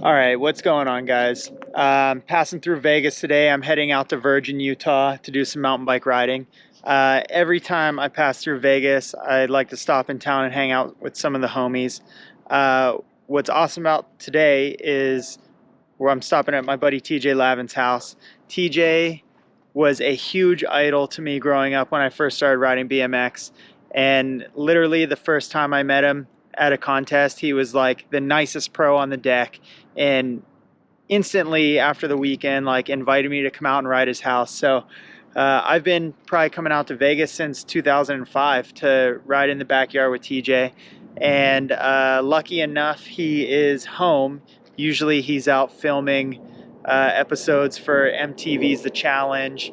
All right, what's going on, guys? Passing through Vegas today. I'm heading out to Virgin, Utah to do some mountain bike riding. Every time I pass through Vegas, I'd like to stop in town and hang out with some of the homies. What's awesome about today is where I'm stopping at my buddy TJ Lavin's house. TJ was a huge idol to me growing up when I first started riding BMX. And literally the first time I met him at a contest, he was like the nicest pro on the deck, and instantly after the weekend like invited me to come out and ride his house. So I've been probably coming out to Vegas since 2005 to ride in the backyard with TJ, and lucky enough he is home. Usually he's out filming episodes for MTV's The Challenge,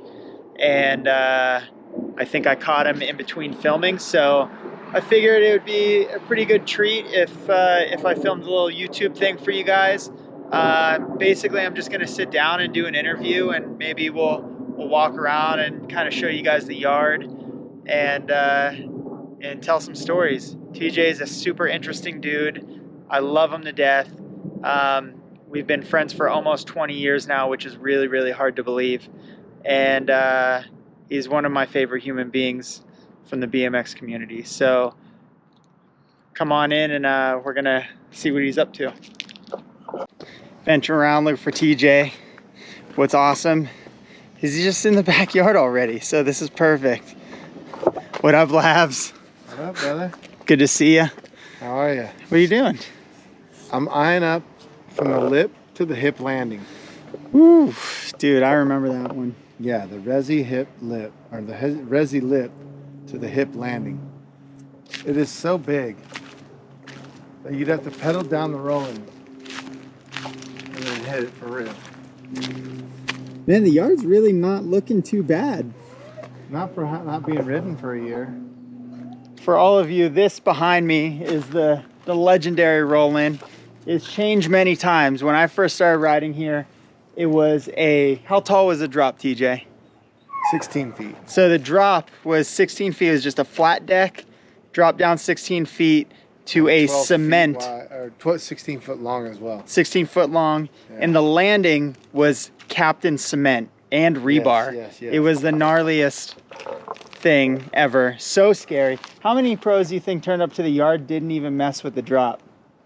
and I think I caught him in between filming, so I figured it would be a pretty good treat if I filmed a little YouTube thing for you guys. Basically, I'm just going to sit down and do an interview, and maybe we'll walk around and kind of show you guys the yard and tell some stories. TJ is a super interesting dude. I love him to death. We've been friends for almost 20 years now, which is really, really hard to believe. And he's one of my favorite human beings from the BMX community. So come on in and we're gonna see what he's up to. Venture around, look for TJ. What's awesome is he's just in the backyard already, so this is perfect. What up, Labs? What up, brother? Good to see you. How are you? What are you doing? I'm eyeing up from the lip to the hip landing. Woo, dude, I remember that one. Yeah, the resi hip lip, or the resi lip to the hip landing. It is so big that you'd have to pedal down the rolling and then hit it for real. Man, the yard's really not looking too bad. Not for not being ridden for a year. For all of you, this behind me is the legendary roll-in. It's changed many times. When I first started riding here, it was how tall was the drop, TJ? 16 feet. So the drop was 16 feet. It was just a flat deck, drop down 16 feet to a cement. Wide, or 16 foot long as well. 16 foot long. Yeah. And the landing was capped in cement and rebar. Yes. It was the gnarliest thing ever. So scary. How many pros do you think turned up to the yard didn't even mess with the drop?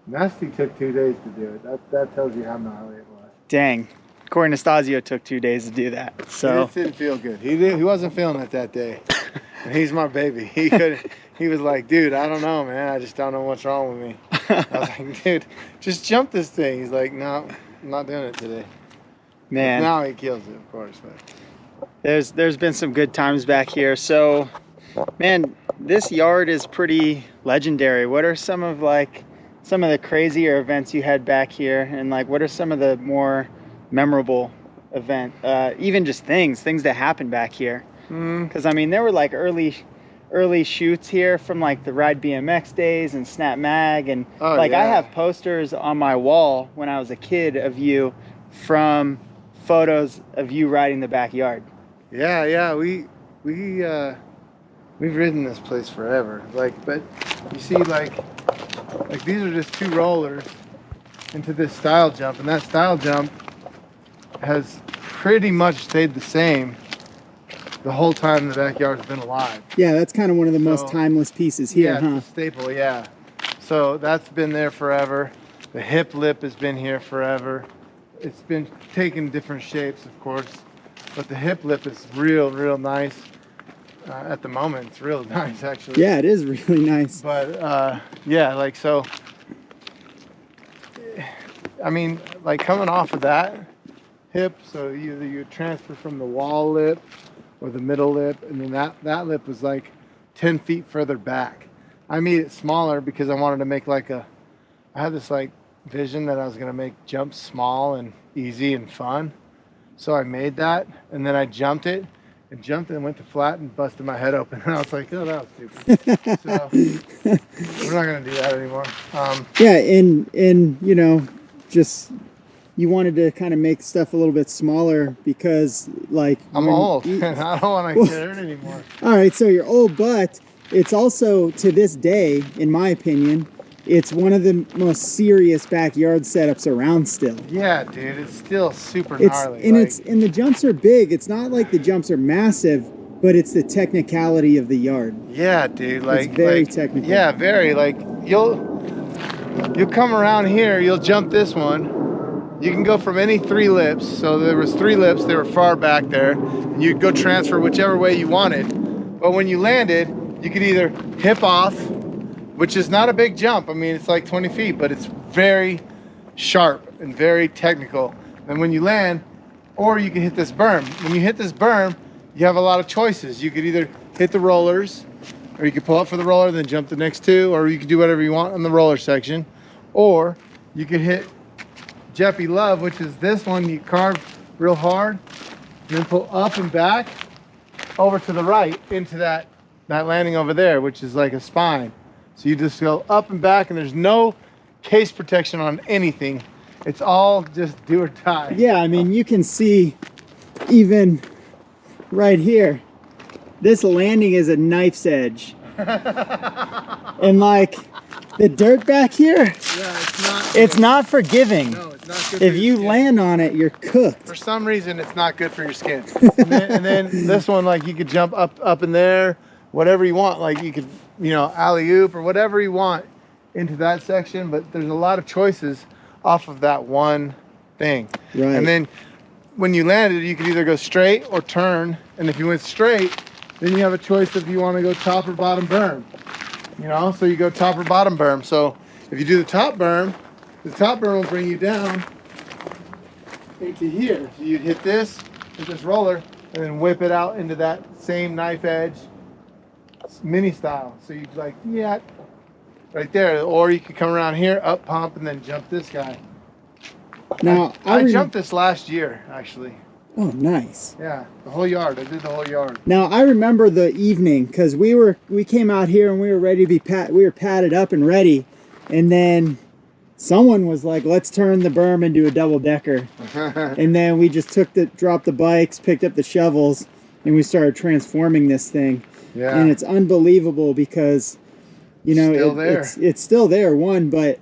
Nasty took 2 days to do it. That tells you how gnarly it was. Dang. Corey Anastasio took 2 days to do that. So it didn't feel good. He wasn't feeling it that day. He's my baby. He was like, dude, I don't know, man. I just don't know what's wrong with me. I was like, dude, just jump this thing. He's like, no, I'm not doing it today. Man. But now he kills it, of course. But there's been some good times back here. So, man, this yard is pretty legendary. What are some of the crazier events you had back here, and like what are some of the more memorable even just things that happened back here? Because I mean, there were like early shoots here from like the Ride BMX days and Snap Mag, and I have posters on my wall when I was a kid of you from photos of you riding the backyard. Yeah, we've ridden this place forever. But you see, like these are just 2 rollers into this style jump, and that style jump has pretty much stayed the same the whole time the backyard's been alive. Yeah, that's kind of one of the most timeless pieces here, yeah, huh? It's a staple, yeah. So that's been there forever. The hip lip has been here forever. It's been taking different shapes, of course, but the hip lip is real nice. At the moment, it's real nice, actually. Yeah, it is really nice. But yeah, so I mean, like coming off of that hip, so either you transfer from the wall lip or the middle lip, and then that lip was like 10 feet further back. I made it smaller because I wanted to make I had this like vision that I was gonna make jumps small and easy and fun. So I made that, and then I jumped it and went to flat and busted my head open. And I was like, oh, that was stupid. So we're not gonna do that anymore. Yeah, and you know, just you wanted to kind of make stuff a little bit smaller because like I'm old and I don't want to get hurt anymore. All right, so you're old, but it's also to this day, in my opinion, it's one of the most serious backyard setups around still. Yeah, dude, it's still super It's gnarly. and like, and the jumps are big. It's not like the jumps are massive, but it's the technicality of the yard. yeah, dude, like It's very like, technical. Yeah, very. Like you'll come around here, you'll jump this one. You can go from any 3 lips. So there was 3 lips, they were far back there, and you'd go transfer whichever way you wanted. But when you landed, you could either hip off, which is not a big jump. I mean, it's like 20 feet, but it's very sharp and very technical. And when you land, or you can hit this berm. When you hit this berm, you have a lot of choices. You could either hit the rollers, or you could pull up for the roller, then jump the next 2, or you could do whatever you want on the roller section. Or you could hit Jeppy Love, which is this one you carve real hard, and then pull up and back over to the right into that landing over there, which is like a spine. So you just go up and back, and there's no case protection on anything. It's all just do or die. Yeah, I mean, you can see even right here, this landing is a knife's edge. And like the dirt back here, Yeah, it's not forgiving. No, it's not good. If you land on it, you're cooked. For some reason, it's not good for your skin. And then this one, like you could jump up in there, whatever you want. Like you could, alley-oop or whatever you want into that section. But there's a lot of choices off of that one thing. Right. And then when you landed, you could either go straight or turn. And if you went straight, then you have a choice if you want to go top or bottom berm. So you go top or bottom berm. So if you do the top berm will bring you down into here. So you'd hit this with this roller and then whip it out into that same knife edge mini style. So you'd like, yeah, right there. Or you could come around here, up pump, and then jump this guy. Now I jumped this last year, actually. Oh, nice. Yeah, the whole yard. I did the whole yard. Now I remember the evening because we came out here and we were ready to be we were padded up and ready, and then someone was like, "Let's turn the berm into a double decker," and then we just dropped the bikes, picked up the shovels, and we started transforming this thing. Yeah. And it's unbelievable because, it's still there. One, but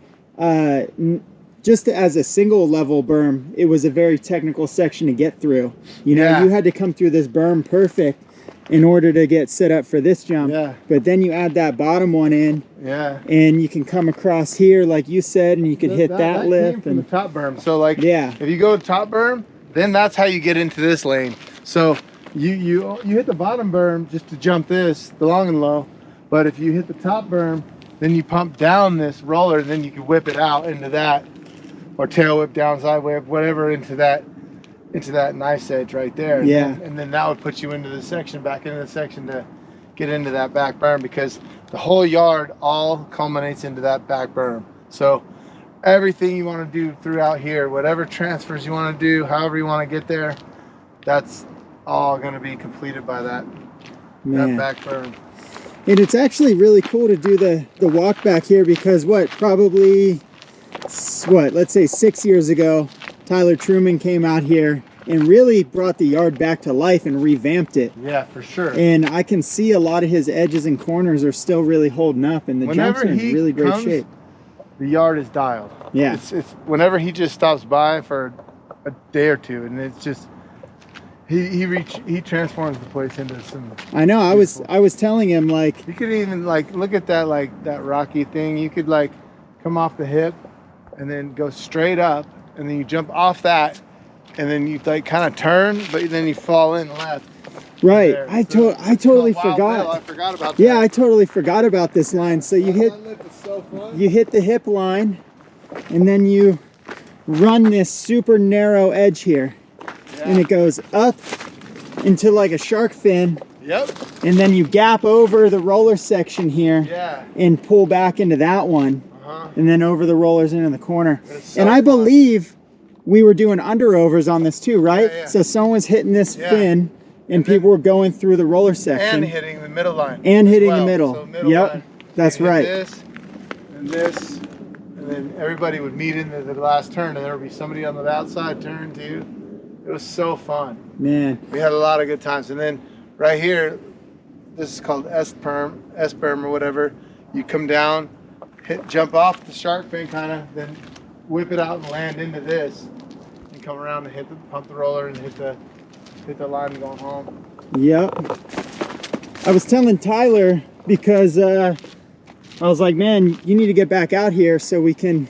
just as a single level berm, it was a very technical section to get through. You had to come through this berm perfect in order to get set up for this jump. Yeah. But then you add that bottom one in. Yeah. And you can come across here, like you said, and you can hit that lip. Came from the top berm. So like, yeah. If you go to top berm, then that's how you get into this lane. So you hit the bottom berm just to jump this, the long and low. But if you hit the top berm, then you pump down this roller, and then you can whip it out into that, or tail whip, downside whip, whatever, into that nice edge right there. Yeah. And then that would put you into the section, back into the section to get into that back berm, because the whole yard all culminates into that back berm. So everything you want to do throughout here, whatever transfers you want to do, however you want to get there, that's all going to be completed by that back berm. And it's actually really cool to do the walk back here because let's say 6 years ago, Tyler Truman came out here and really brought the yard back to life and revamped it. Yeah, for sure. And I can see a lot of his edges and corners are still really holding up, and the jumps are in really great shape. The yard is dialed. Yeah. It's whenever he just stops by for a day or two, and it's just he transforms the place into some. I know. I was telling him, like, you could even look at that rocky thing. You could come off the hip and then go straight up, and then you jump off that, and then you kind of turn, but then you fall in left. Right. I totally forgot. I forgot about that. Yeah, I totally forgot about this line. So you hit the hip line, and then you run this super narrow edge here, and it goes up into like a shark fin. Yep. And then you gap over the roller section here, and pull back into that one, and then over the rollers into the corner. And I believe we were doing underovers on this too, right? Yeah. So someone was hitting this fin, and people were going through the roller section. And hitting the middle line. And hitting the middle. So middle Yep, line, that's right. This, and then everybody would meet into the last turn, and there would be somebody on the outside turn too. It was so fun. Man. We had a lot of good times. And then right here, this is called S-berm or whatever. You come down, jump off the shark fin kind of, then whip it out and land into this, and come around and pump the roller and hit the line and go home. Yep. I was telling Tyler because I was like, man, you need to get back out here so we can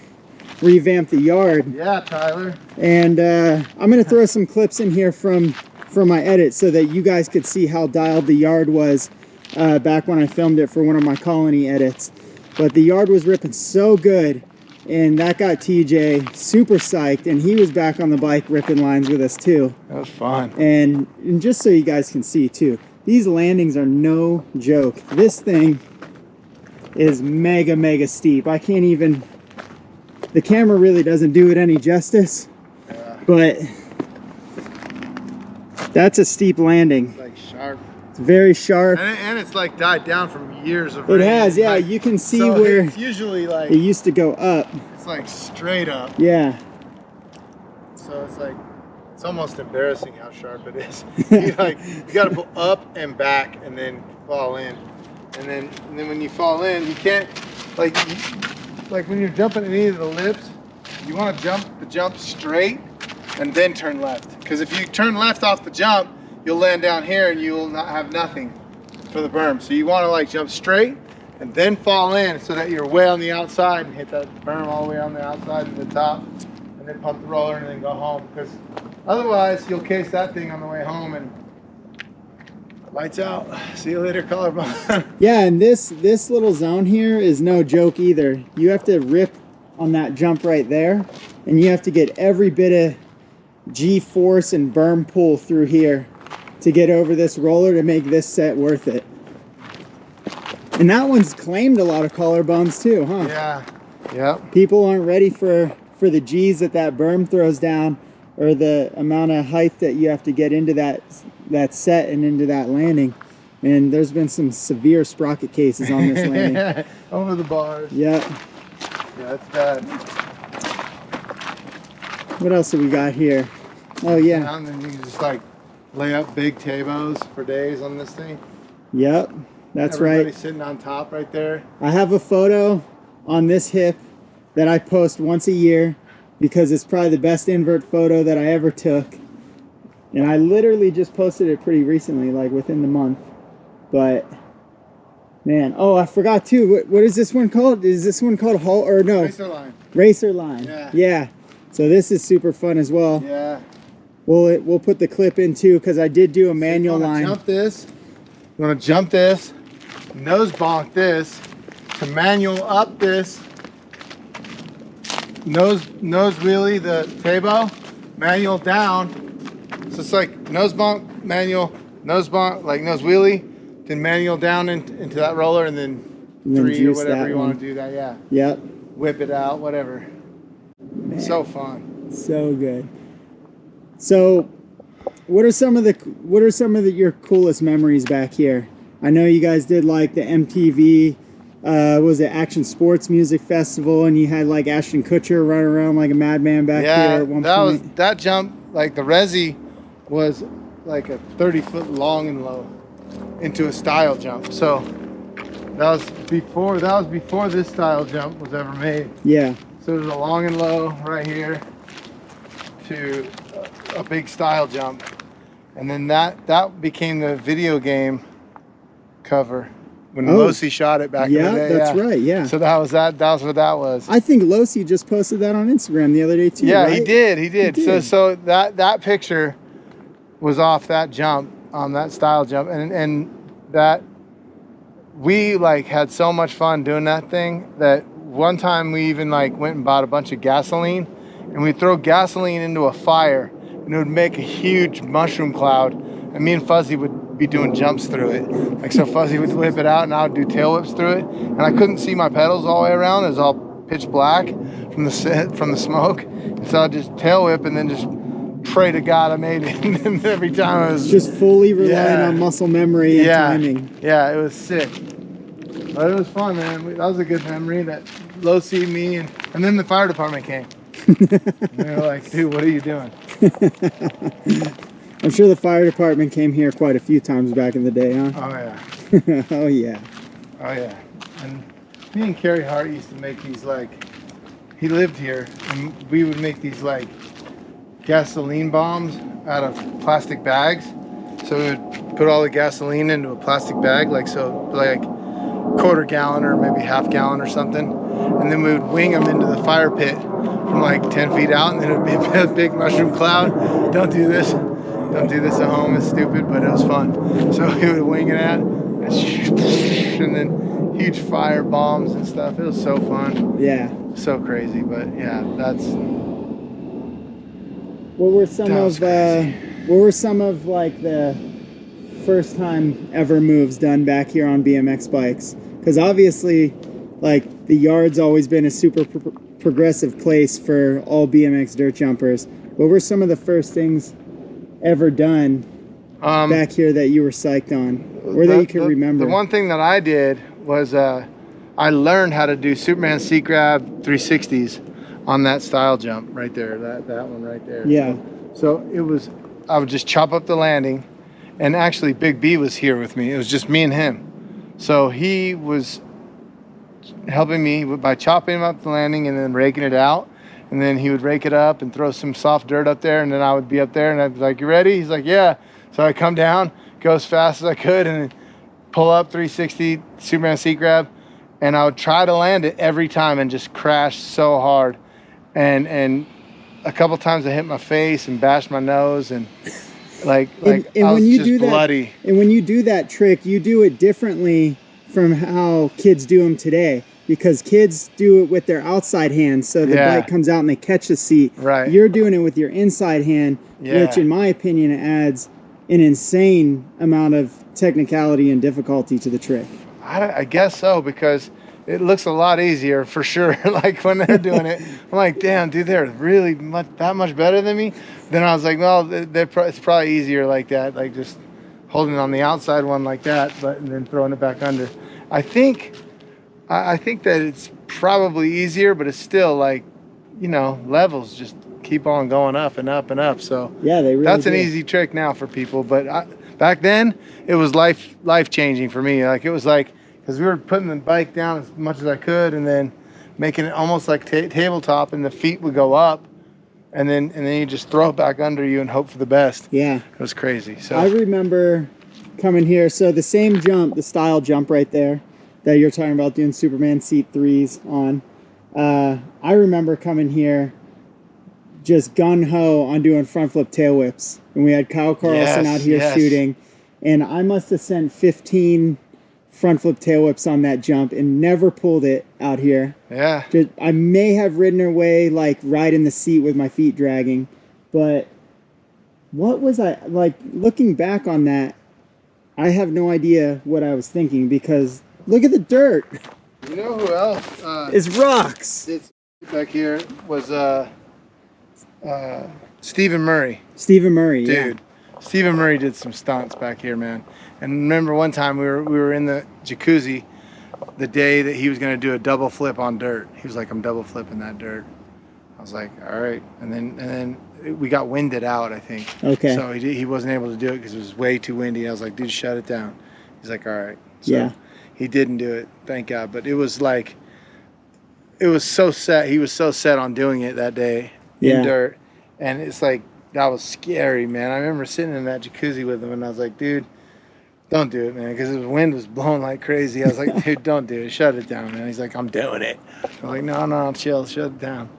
revamp the yard. Yeah, Tyler. And I'm gonna throw some clips in here from my edit so that you guys could see how dialed the yard was back when I filmed it for one of my colony edits. But the yard was ripping so good, and that got TJ super psyched, and he was back on the bike ripping lines with us too. That was fun. And just so you guys can see too, these landings are no joke. This thing is mega steep. I can't even, the camera really doesn't do it any justice. Yeah. But that's a steep landing. It's like sharp. It's very sharp. And it's like died down from years of It rain. has, yeah. Like, You can see so where it's usually like, it used to go up. it's like straight up. Yeah. So it's like, it's almost embarrassing how sharp it is. You got to pull up and back and then fall in. And then when you fall in, you can't, like when you're jumping any of the lips, you want to jump the jump straight and then turn left. Because if you turn left off the jump, you'll land down here and you will not have nothing for the berm. So you want to like jump straight and then fall in so that you're way on the outside and hit that berm all the way on the outside to the top, and then pump the roller and then go home. Because otherwise you'll case that thing on the way home and lights out. See you later, collarbone. Yeah, and this little zone here is no joke either. You have to rip on that jump right there, and you have to get every bit of G-force and berm pull through here to get over this roller to make this set worth it. And that one's claimed a lot of collarbones too, huh? Yeah. Yep. People aren't ready for the G's that berm throws down, or the amount of height that you have to get into that set and into that landing. And there's been some severe sprocket cases on this landing. Over the bars. Yeah. Yeah, that's bad. What else have we got here? Oh yeah. And then you can just like lay up big tabos for days on this thing. Yep. That's Everybody right. sitting on top right there. I have a photo on this hip that I post once a year because it's probably the best invert photo that I ever took. And I literally just posted it pretty recently, like within the month. But man, oh, I forgot too. What is this one called? Is this one called Hull or no? Racer line. Racer line. Yeah. Yeah. So this is super fun as well. Yeah. We'll put the clip in too because I did do a manual So you line. jump this. You want to jump this, nose bonk this, to manual up this, nose wheelie the tabo, manual down. So it's like nose bonk, manual, nose bonk, like nose wheelie, then manual down into that roller, and then three or juice whatever that you one. want to do that. Yeah. Yep. Whip it out, whatever. Man. So fun. So good. So, what are some of your coolest memories back here? I know you guys did like the MTV, was it Action Sports Music Festival, and you had like Ashton Kutcher running around like a madman back here at one point. That jump, like the Resi, was like a 30-foot long and low into a style jump. So that was before this style jump was ever made. Yeah. So there's a long and low right here to a big style jump, and then that became the video game cover when Losi shot it back in the day. Yeah, that's right. Yeah. So that was what that was. I think Losi just posted that on Instagram the other day too. Yeah, right? he did. So that picture was off that jump, that style jump, and that we like had so much fun doing that thing that one time we even like went and bought a bunch of gasoline, and we'd throw gasoline into a fire, and it would make a huge mushroom cloud, and me and Fuzzy would be doing jumps through it. Like, so Fuzzy would whip it out and I would do tail whips through it, and I couldn't see my pedals all the way around. It was all pitch black from the smoke, and so I'd just tail whip and then just pray to God I made it. And every time I was just fully relying on muscle memory and timing. Yeah, it was sick. But it was fun, man. That was a good memory. That Losi, me, and then the fire department came. They were like, dude, what are you doing? I'm sure the fire department came here quite a few times back in the day, huh? Oh, yeah. Oh, yeah. Oh, yeah. And Me and Kerry Hart used to make these, like, he lived here, and we would make these like gasoline bombs out of plastic bags. So we would put all the gasoline into a plastic bag, like quarter gallon or maybe half gallon or something, and then we would wing them into the fire pit from like 10 feet out, and then it would be a big mushroom cloud. Don't do this at home, it's stupid, but it was fun. So we would wing it out, and then huge fire bombs and stuff. It was so fun. Yeah. So crazy, but yeah, what were some of like the first time ever moves done back here on BMX bikes? Because obviously, like, the yard's always been a super progressive place for all BMX dirt jumpers. What were some of the first things ever done back here that you were psyched on, or that you can remember? The one thing that I did was I learned how to do Superman seat grab 360s on that style jump right there, that one right there. Yeah. So it was, I would just chop up the landing, and actually Big B was here with me. It was just me and him. So he was helping me by chopping up the landing and then raking it out. And then he would rake it up and throw some soft dirt up there, and then I would be up there and I'd be like, "You ready?" He's like, "Yeah." So I come down, go as fast as I could, and then pull up 360 Superman seat grab. And I would try to land it every time and just crash so hard. And a couple times I hit my face and bashed my nose, and like and I was when you just do bloody. That, and when you do that trick, you do it differently from how kids do them today, because kids do it with their outside hand, so the bike comes out and they catch the seat. Right. You're doing it with your inside hand, which in my opinion adds an insane amount of technicality and difficulty to the trick. I guess so, because it looks a lot easier for sure. Like when they're doing it, I'm like, damn, dude, they're really that much better than me. Then I was like, well, it's probably easier like that, like just holding on the outside one like that, and then throwing it back under. I think that it's probably easier, but it's still like, you know, levels just keep on going up and up and up. So yeah, they really that's do. an easy trick now for people, but back then it was life changing for me. Like it was like, because we were putting the bike down as much as I could, and then making it almost like tabletop, and the feet would go up, and then you just throw it back under you and hope for the best. Yeah, it was crazy. So I remember coming here. So the same jump, the style jump right there that you're talking about doing Superman seat 3s on. I remember coming here just gung-ho on doing front flip tail whips, and we had Kyle Carlson out here shooting, and I must have sent 15 front flip tail whips on that jump and never pulled it out here. Yeah. I may have ridden away like right in the seat with my feet dragging, but what was I like looking back on that? I have no idea what I was thinking, because look at the dirt. You know who else? It's rocks. It's back here was Stephen Murray. Stephen Murray, dude. Yeah. Stephen Murray did some stunts back here, man. And remember one time we were in the jacuzzi the day that he was going to do a double flip on dirt. He was like, "I'm double flipping that dirt." I was like, "All right." And then we got winded out, I think. Okay. So he wasn't able to do it because it was way too windy. I was like, "Dude, shut it down." He's like, "All right." So yeah. He didn't do it, thank God. But it was like, it was so set. He was so set on doing it that day in dirt. And it's like, that was scary, man. I remember sitting in that jacuzzi with him, and I was like, "Dude, don't do it, man," because the wind was blowing like crazy. I was like, "Dude, don't do it. Shut it down, man." He's like, "I'm doing it." I'm like, no, chill, shut it down.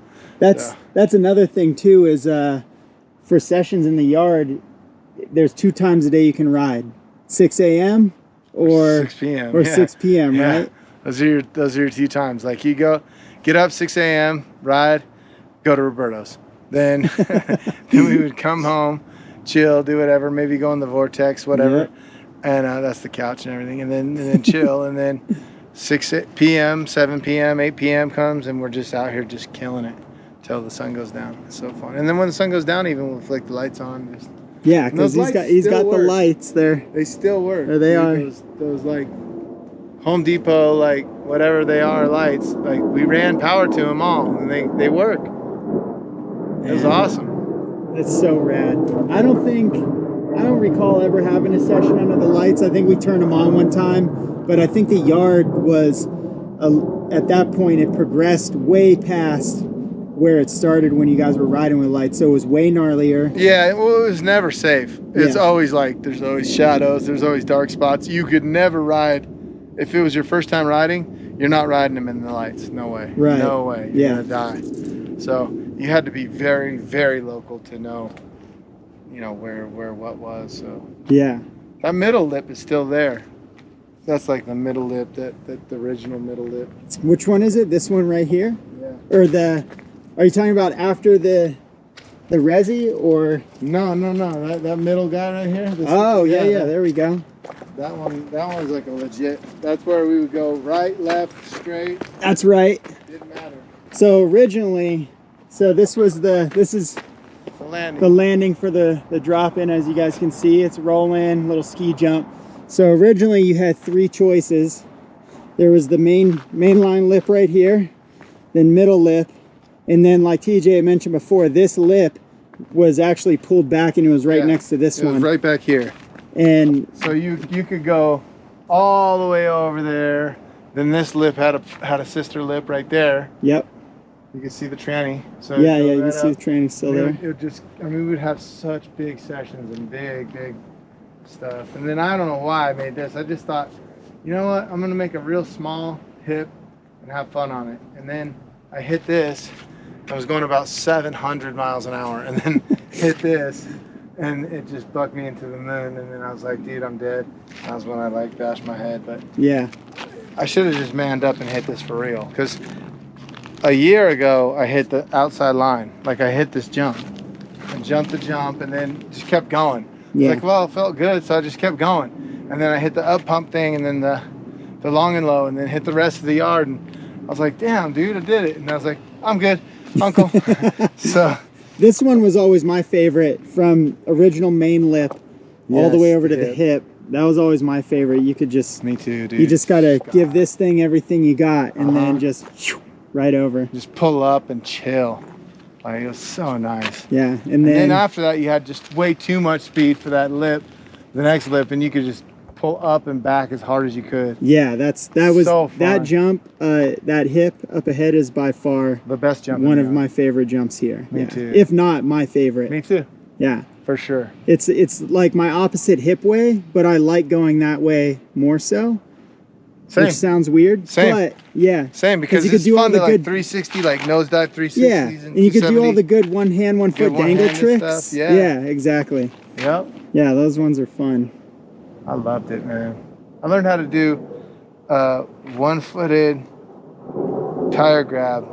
That's another thing too, is for sessions in the yard, there's 2 times a day you can ride: 6 a.m. or 6 p.m. or 6 p.m. Yeah. Right? Those are your 2 times. Like you get up 6 a.m., ride, go to Roberto's. Then we would come home, chill, do whatever, maybe go in the vortex, whatever. Yep. And that's the couch and everything. And then chill. And then 6 p.m., 7 p.m., 8 p.m. comes, and we're just out here just killing it till the sun goes down. It's so fun. And then when the sun goes down, even we'll flick the lights on. Yeah, because he's got the lights there. They still work. There they are. Those like Home Depot, like whatever they are, lights. Like we ran power to them all, and they work. It was awesome. It's so rad. I don't recall ever having a session under the lights. I think we turned them on one time, but I think the yard was at that point it progressed way past where it started when you guys were riding with lights, so it was way gnarlier. Yeah, well, it was never safe. It's Yeah. always like, there's always shadows, there's always dark spots. You could never ride, if it was your first time riding, you're not riding them in the lights. No way. Right. No way. You're Yeah. gonna die. So you had to be very, very local to know, you know, where what was. So Yeah. that middle lip is still there. That's like the middle lip, that the original middle lip. Which one is it? This one right here? Yeah. Or are you talking about after the resi, or? No. That middle guy right here. Oh, yeah, there we go. That one was like a legit. That's where we would go right, left, straight. That's right. Didn't matter. So originally, this is The landing. the landing for the drop-in. As you guys can see, it's roll-in, little ski jump. So originally you had 3 choices. There was the mainline lip right here, then middle lip, and then like TJ mentioned before, this lip was actually pulled back and it was right next to this It was one. right back here. And So you could go all the way over there. Then this lip had a sister lip right there. yep, You can see the tranny. So yeah, go you can right see up. the training still And there. It would just, I mean, we would have such big sessions and big stuff. And then I don't know why I made this. I just thought, you know what? I'm gonna make a real small hip and have fun on it. And then I hit this. I was going about 700 miles an hour, and then hit this, and it just bucked me into the moon. And then I was like, dude, I'm dead. That was when I like bashed my head. But Yeah, I should have just manned up and hit this for real, because a year ago I hit the outside line. Like, I hit this jump and jumped the jump and then just kept going. Yeah. Like, well, it felt good, so I just kept going. And then I hit the up pump thing, and then the long and low, and then hit the rest of the yard. And I was like, damn, dude, I did it. And I was like, I'm good, uncle. So this one was always my favorite, from original main lip all the Yes, way over to the hip. hip. That was always my favorite. You could just, me too, dude. you just gotta give this thing everything you got, and then Uh-huh. just right over. just pull up and chill. Like, it was so nice. Yeah, and And then then after that, you had just way too much speed for that lip, the next lip, and you could just pull up and back as hard as you could. yeah, that was So that fun. jump. That hip up ahead is by far The best jump. one in of the my favorite jumps here. Me Yeah. too. If not my favorite. Me too, Yeah. for sure. It's like my opposite hip way, but I like going that way more so. Same, Which sounds weird. Same. But yeah. same, because you could it's do all fun the to like good 360, like nosedive 360s. Yeah. And you could do all the good one hand, one foot Good dangle one-handed tricks. stuff, yeah. Yeah, exactly. Yep, Yeah, those ones are fun. I loved it, man. I learned how to do one-footed tire grab.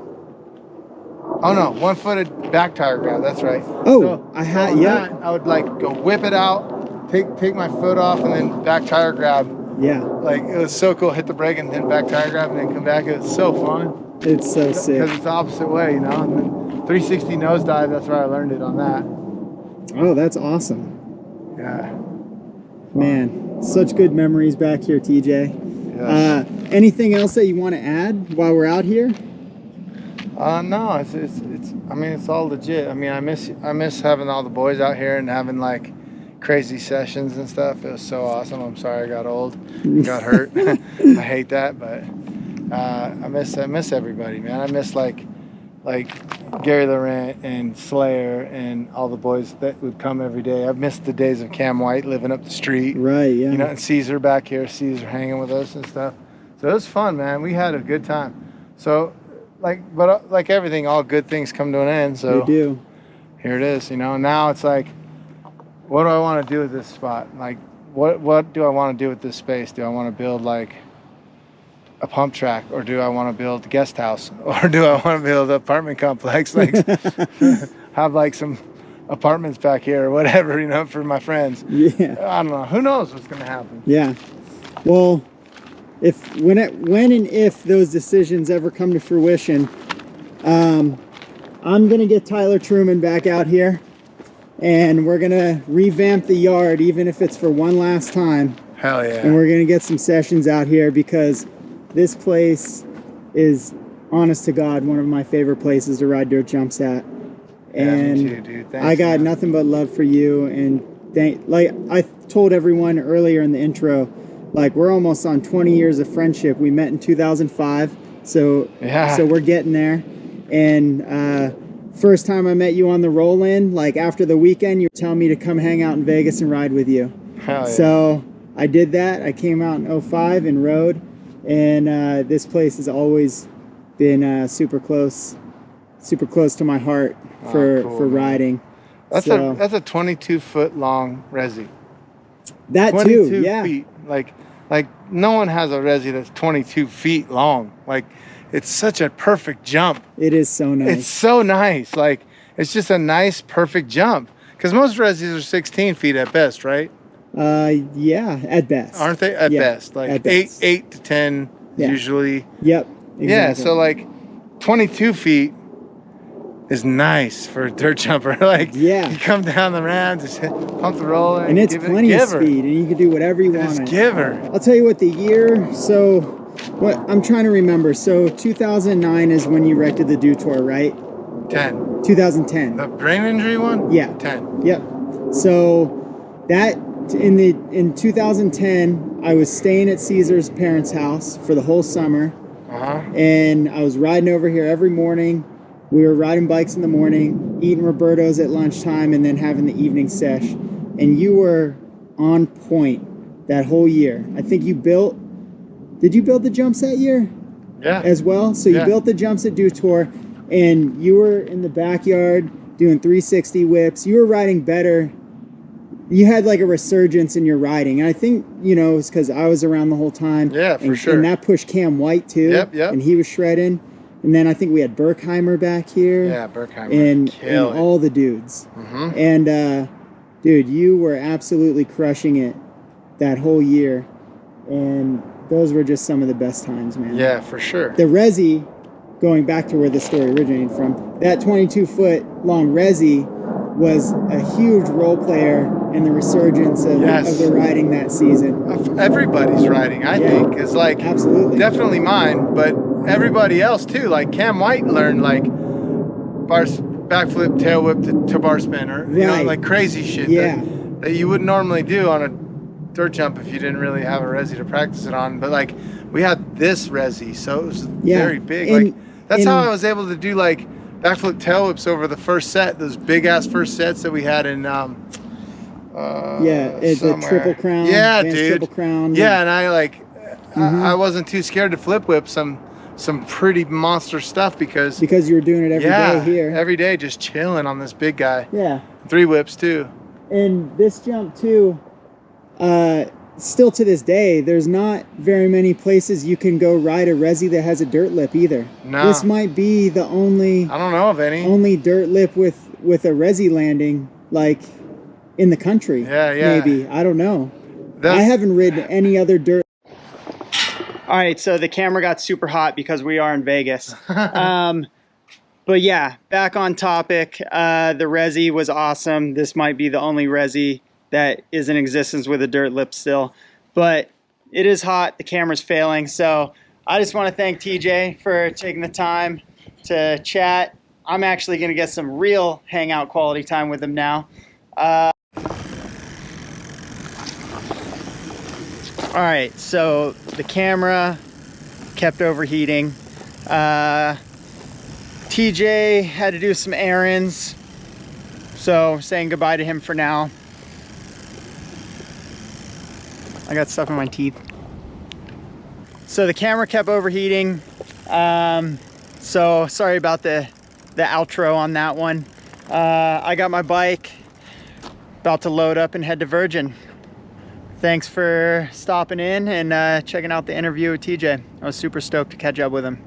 Oh no, one-footed back tire grab. That's right. Oh, I had on yeah. that, I would like go whip it out, take my foot off, and then back tire grab. Yeah. Like, it was so cool. Hit the brake and then back tire grab and then come back. It was so fun. It's so sick. Because it's the opposite way, you know. And then 360 nosedive. That's where I learned it on that. Oh, that's awesome. Yeah. Man, such good memories back here, TJ. Yes. Anything else that you want to add while we're out here? No, it's. I mean, it's all legit. I mean, I miss having all the boys out here and having like crazy sessions and stuff. It was so awesome. I'm sorry I got old, and got hurt. I hate that, but I miss everybody, man. I miss like Gary Laurent and Slayer and all the boys that would come every day. I missed the days of Cam White living up the street. Right, yeah. You know, and Caesar back here, Caesar hanging with us and stuff. So it was fun, man. We had a good time. So, like everything, all good things come to an end. So They do. here it is, you know. Now it's like, what do I want to do with this spot? Like, what do I want to do with this space? Do I want to build like a pump track, or do I want to build a guest house, or do I want to build an apartment complex? Like, have like some apartments back here or whatever, you know, for my friends. Yeah. I don't know. Who knows what's gonna happen? Yeah. Well, when and if those decisions ever come to fruition, I'm gonna get Tyler Truman back out here, and we're gonna revamp the yard, even if it's for one last time. Hell yeah. And we're gonna get some sessions out here, because this place is, honest to God, one of my favorite places to ride dirt jumps at. And me too, dude. Thanks, I got man. nothing but love for you. And like I told everyone earlier in the intro, like we're almost on 20 years of friendship. We met in 2005, so Yeah. so we're getting there. And first time I met you on the roll-in, like after the weekend, you were telling me to come hang out in Vegas and ride with you. Hell yeah. So I did that. I came out in 05 and rode, and this place has always been super close to my heart for cool, for man. riding. That's So- a 22-foot long resi. That 22 too, yeah. feet. Like no one has a resi that's 22 feet long. Like, it's such a perfect jump. It is so nice. It's so nice. Like, it's just a nice, perfect jump. Because most resis are 16 feet at best, right? Yeah, at best. Aren't they? At Yeah, best. Like at best. 8 to 10 Yeah. usually. Yep. Exactly. Yeah, so like 22 feet is nice for a dirt jumper. Like, Yeah. you come down the ramp, just pump the roller, and it's give plenty of give her. speed, and you can do whatever you Just want. give her. I'll tell you what, the year, so what I'm trying to remember. So 2009 is when you wrecked the Dew Tour, right? 10. 2010. The brain injury one? Yeah. 10. Yep. So that in 2010, I was staying at Caesar's parents' house for the whole summer, Uh-huh. and I was riding over here every morning. We were riding bikes in the morning, eating Roberto's at lunchtime, and then having the evening sesh. And you were on point that whole year. I think did you build the jumps that year Yeah. as well? So you Yeah. built the jumps at Dew Tour, and you were in the backyard doing 360 whips. You were riding better. You had like a resurgence in your riding. And I think, it's because I was around the whole time. Yeah, for and, sure. And that pushed Cam White too. Yep. And he was shredding. And then I think we had Berkheimer back here. Yeah, Berkheimer. And Kill it. all the dudes. Mm-hmm. And dude, you were absolutely crushing it that whole year. And those were just some of the best times, man. Yeah, for sure. The resi, going back to where the story originated from, that 22-foot long resi was a huge role player in the resurgence of the riding that season. Of everybody's riding, I think, is like Absolutely. definitely mine, but everybody else too. Like Cam White learned like backflip, tail whip to bar spin, or Right. like crazy shit that you wouldn't normally do on a dirt jump if you didn't really have a resi to practice it on. But like we had this resi, so it was very big. Like that's how I was able to do like backflip tail whips over the first set, those big ass first sets that we had in the Triple Crown. Yeah, Vance dude. Triple Crown. Yeah, and I like I wasn't too scared to flip whip some pretty monster stuff because you were doing it every day here. Every day, just chilling on this big guy. Yeah. 3 whips too. And this jump too, still to this day, there's not very many places you can go ride a resi that has a dirt lip either. No. This might be the only I don't know of any. only dirt lip with a resi landing like in the country. Yeah. Maybe. I don't know. I haven't ridden any other dirt. All right, so the camera got super hot because we are in Vegas. But yeah, back on topic. The resi was awesome. This might be the only resi that is in existence with a dirt lip still. But it is hot. The camera's failing. So I just want to thank TJ for taking the time to chat. I'm actually going to get some real hangout quality time with him now. All right, so the camera kept overheating. TJ had to do some errands, so saying goodbye to him for now. I got stuff in my teeth. So the camera kept overheating. So sorry about the outro on that one. I got my bike, about to load up and head to Virgin. Thanks for stopping in and checking out the interview with TJ. I was super stoked to catch up with him.